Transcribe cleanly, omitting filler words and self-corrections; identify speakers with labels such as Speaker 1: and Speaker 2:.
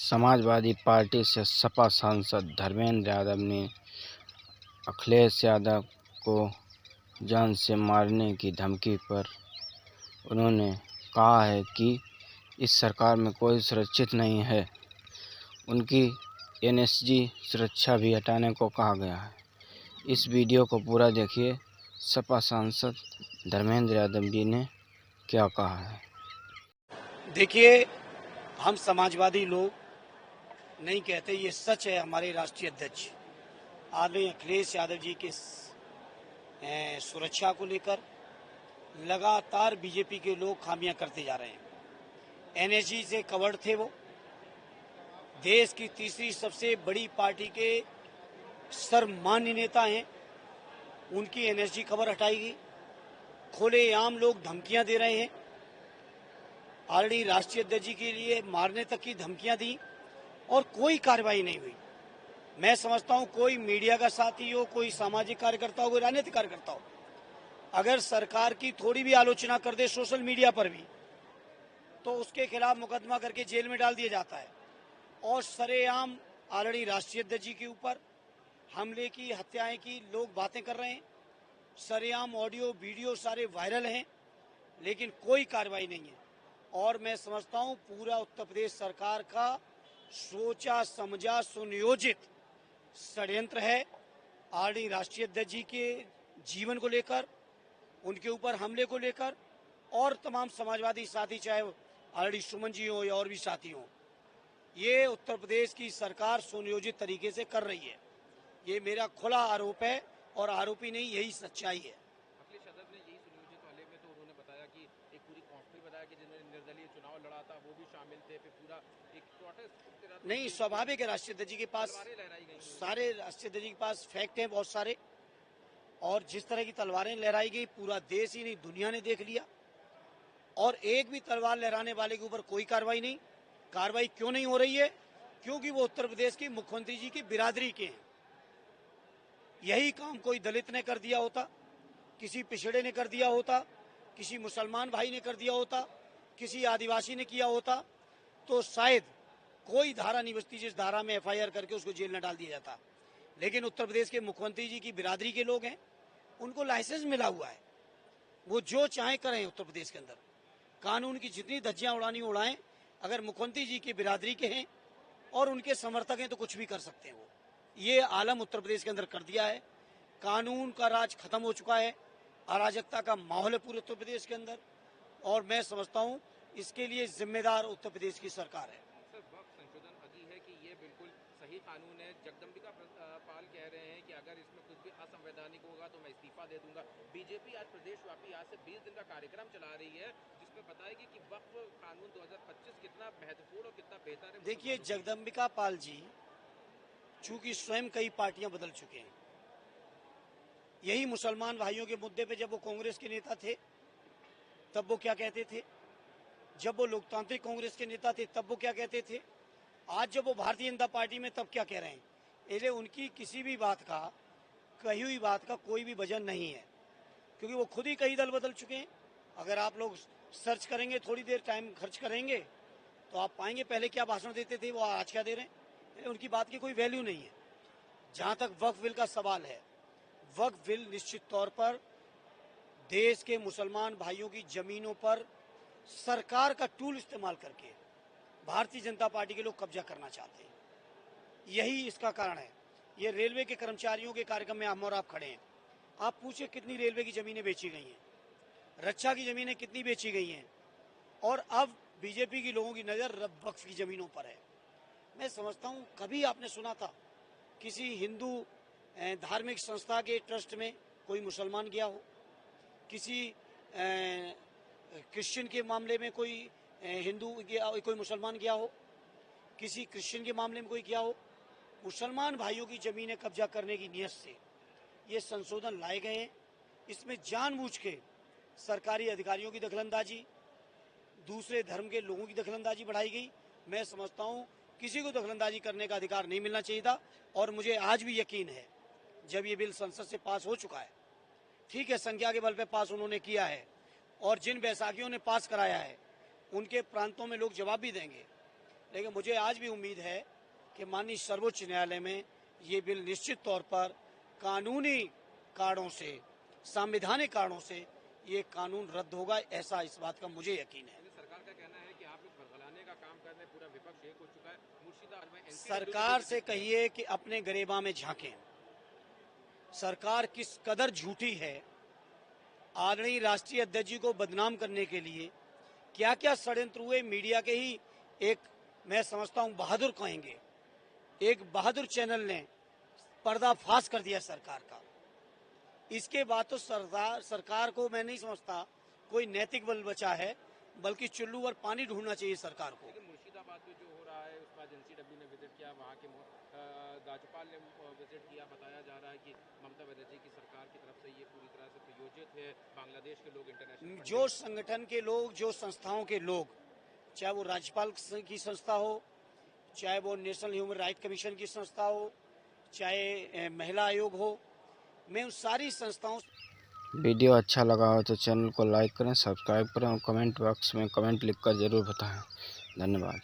Speaker 1: Samajwadi party से सपा सांसद धर्मेंद्र यादव ने अखिलेश यादव को जान से मारने की धमकी पर उन्होंने कहा है कि इस सरकार में कोई सुरक्षित नहीं है। उनकी एनएसजी सुरक्षा भी हटाने को कहा गया है। इस वीडियो को पूरा देखिए। सपा सांसद धर्मेंद्र यादव जी ने क्या कहा है।
Speaker 2: देखिए, हम समाजवादी लोग नहीं कहते, ये सच है। हमारे राष्ट्रीय अध्यक्ष आदरणीय अखिलेश यादव जी के सुरक्षा को लेकर लगातार बीजेपी के लोग खामियां करते जा रहे हैं। एनएसजी से कवर्ड थे। वो देश की तीसरी सबसे बड़ी पार्टी के सर्वमान्य नेता हैं। उनकी एनएसजी कवर हटाई गई। खुलेआम लोग धमकियां दे रहे हैं। ऑलरेडी राष्ट्रीय अध्यक्ष जी के लिए मारने तक की धमकियां दी और कोई कार्रवाई नहीं हुई। मैं समझता हूं कोई मीडिया का साथी हो, कोई सामाजिक कार्यकर्ता हो, कोई राजनीतिक कार्यकर्ता हो, अगर सरकार की थोड़ी भी आलोचना कर दे सोशल मीडिया पर भी, तो उसके खिलाफ मुकदमा करके जेल में डाल दिया जाता है। और सरेआम ऑलरेडी राष्ट्रीय अध्यक्ष जी के ऊपर हमले की, हत्याएं की लोग बातें कर रहे हैं। सरेआम ऑडियो वीडियो सारे वायरल हैं, लेकिन कोई कार्रवाई नहीं है। और मैं समझता हूं पूरा उत्तर प्रदेश सरकार का सोचा समझा सुनियोजित षड्यंत्र है। आरडी राष्ट्रीय अध्यक्ष जी के जीवन को लेकर, उनके ऊपर हमले को लेकर, और तमाम समाजवादी साथी, चाहे आरडी सुमन जी हो या और भी साथी हो, ये उत्तर प्रदेश की सरकार सुनियोजित तरीके से कर रही है। ये मेरा खुला आरोप है और आरोपी नहीं, यही सच्चाई है।
Speaker 3: अखिलेश यादव ने यही सुनियोजित वाले में तो उन्होंने बताया कि एक पूरी कॉन्फ्रेंस बताया कि जिन्होंने निर्दलीय चुनाव लड़ा था वो भी शामिल थे, फिर पूरा एक प्रोटेस्ट।
Speaker 2: नहीं, स्वाभाविक है। राष्ट्रीय अध्यक्ष जी के पास सारे राष्ट्रीय अध्यक्ष जी के पास फैक्ट हैं बहुत सारे, और जिस तरह की तलवारें लहराई गई पूरा देश ही नहीं दुनिया ने देख लिया। और एक भी तलवार लहराने वाले के ऊपर कोई कार्रवाई नहीं। कार्रवाई क्यों नहीं हो रही है? क्योंकि वो उत्तर प्रदेश के मुख्यमंत्री जी की बिरादरी के हैं। यही काम कोई दलित ने कर दिया होता, किसी पिछड़े ने कर दिया होता, किसी मुसलमान भाई ने कर दिया होता, किसी आदिवासी ने किया होता, तो शायद कोई धारा नहीं बचती जिस धारा में एफआईआर करके उसको जेल न डाल दिया जाता। लेकिन उत्तर प्रदेश के मुख्यमंत्री जी की बिरादरी के लोग हैं, उनको लाइसेंस मिला हुआ है, वो जो चाहे करें उत्तर प्रदेश के अंदर। कानून की जितनी धज्जियां उड़ानी उड़ाएं। अगर मुख्यमंत्री जी की बिरादरी के हैं और उनके समर्थक हैं तो कुछ भी कर सकते हैं। वो ये आलम उत्तर प्रदेश के अंदर कर दिया है। कानून का राज खत्म हो चुका है। अराजकता का माहौल है पूरे उत्तर प्रदेश के अंदर, और मैं समझता हूं इसके लिए जिम्मेदार उत्तर प्रदेश की सरकार है।
Speaker 3: सर, वक्त संशोधन अभी है कि ये बिल्कुल सही कानून है। जगदम्बिका पाल कह रहे हैं कि अगर इसमें कुछ भी असंवैधानिक होगा तो मैं इस्तीफा दे दूंगा। बीजेपी आज प्रदेशव्यापी आज से 20 दिन का कार्यक्रम चला रही है, जिसमें बताएगी कि वक्फ कानून 2025 कितना महत्वपूर्ण और कितना बेहतर है।
Speaker 2: देखिए, जगदम्बिका पाल जी चूंकि स्वयं कई पार्टियां बदल चुके हैं। यही मुसलमान भाइयों के मुद्दे पे जब वो कांग्रेस के नेता थे तब वो क्या कहते थे, जब वो लोकतांत्रिक कांग्रेस के नेता थे तब वो क्या कहते थे, आज जब वो भारतीय जनता पार्टी में तब क्या कह रहे हैं। इसलिए उनकी किसी भी बात का, कही हुई बात का कोई भी वजन नहीं है, क्योंकि वो खुद ही कई दल बदल चुके हैं। अगर आप लोग सर्च करेंगे, थोड़ी देर टाइम खर्च करेंगे, तो आप पाएंगे पहले क्या भाषण देते थे, वो आज क्या दे रहे हैं। उनकी बात की कोई वैल्यू नहीं है। जहां तक वक्फ बिल का सवाल है, वक्फ बिल निश्चित तौर पर देश के मुसलमान भाइयों की जमीनों पर सरकार का टूल इस्तेमाल करके भारतीय जनता पार्टी के लोग कब्जा करना चाहते हैं। यही इसका कारण है। ये रेलवे के कर्मचारियों के कार्यक्रम में हम और आप खड़े हैं। आप पूछिए कितनी रेलवे की जमीनें बेची गई हैं, रक्षा की जमीनें कितनी बेची गई हैं, और अब बीजेपी की लोगों की नजर वक्फ की जमीनों पर है। मैं समझता हूं कभी आपने सुना था किसी हिंदू धार्मिक संस्था के ट्रस्ट में कोई मुसलमान गया हो, किसी क्रिश्चियन के मामले में कोई हिंदू गया, कोई मुसलमान गया हो, किसी क्रिश्चियन के मामले में कोई गया हो। मुसलमान भाइयों की जमीनें कब्जा करने की नीयत से ये संशोधन लाए गए हैं। इसमें जानबूझ के सरकारी अधिकारियों की दखलंदाजी, दूसरे धर्म के लोगों की दखलंदाजी बढ़ाई गई। मैं समझता हूं किसी को दखलंदाजी करने का अधिकार नहीं मिलना चाहिए था। और मुझे आज भी यकीन है, जब ये बिल संसद से पास हो चुका है, ठीक है, संख्या के बल पे पास उन्होंने किया है, और जिन बैसाखियों ने पास कराया है उनके प्रांतों में लोग जवाब भी देंगे। लेकिन मुझे आज भी उम्मीद है कि माननीय सर्वोच्च न्यायालय में ये बिल निश्चित तौर पर कानूनी कारणों से, संवैधानिक कारणों से ये कानून रद्द होगा, ऐसा इस बात का मुझे यकीन है।
Speaker 3: सरकार का कहना है कि आप लोग भड़बड़ाने का काम कर रहे हैं, पूरा विपक्ष एक हो चुका है। मुर्शिदाबाद में
Speaker 2: सरकार से कहिए कि अपने गरेबा में झांकें। सरकार किस कदर झूठी है। आदरणीय राष्ट्रीय अध्यक्ष जी को बदनाम करने के लिए क्या क्या षड्यंत्र हुए, मीडिया के ही एक, मैं समझता हूं, बहादुर कहेंगे, एक बहादुर चैनल ने पर्दाफाश कर दिया सरकार का। इसके बाद तो सरकार को मैं नहीं समझता कोई नैतिक बल बचा है, बल्कि चुल्लू और पानी ढूंढना चाहिए सरकार को।
Speaker 3: लेकिन मुर्शिदाबाद में जो हो रहा है उसके बाद एनसीडब्ल्यू ने विजिट किया, वहाँ के राज्यपाल ने विजिट किया। बताया जा रहा है कि ममता बनर्जी की सरकार की तरफ से ये पूरी तरह से प्रयोजित है। बांग्लादेश के लोग इंटरनेशनल
Speaker 2: जो संगठन के लोग, जो संस्थाओं के लोग, चाहे वो राज्यपाल की संस्था हो, चाहे वो नेशनल ह्यूमन राइट कमीशन की संस्था हो, चाहे महिला आयोग हो, मैं उन सारी संस्थाओं।
Speaker 1: वीडियो अच्छा लगा हो तो चैनल को लाइक करें, सब्सक्राइब करें और कमेंट बॉक्स में कमेंट लिखकर ज़रूर बताएं। धन्यवाद।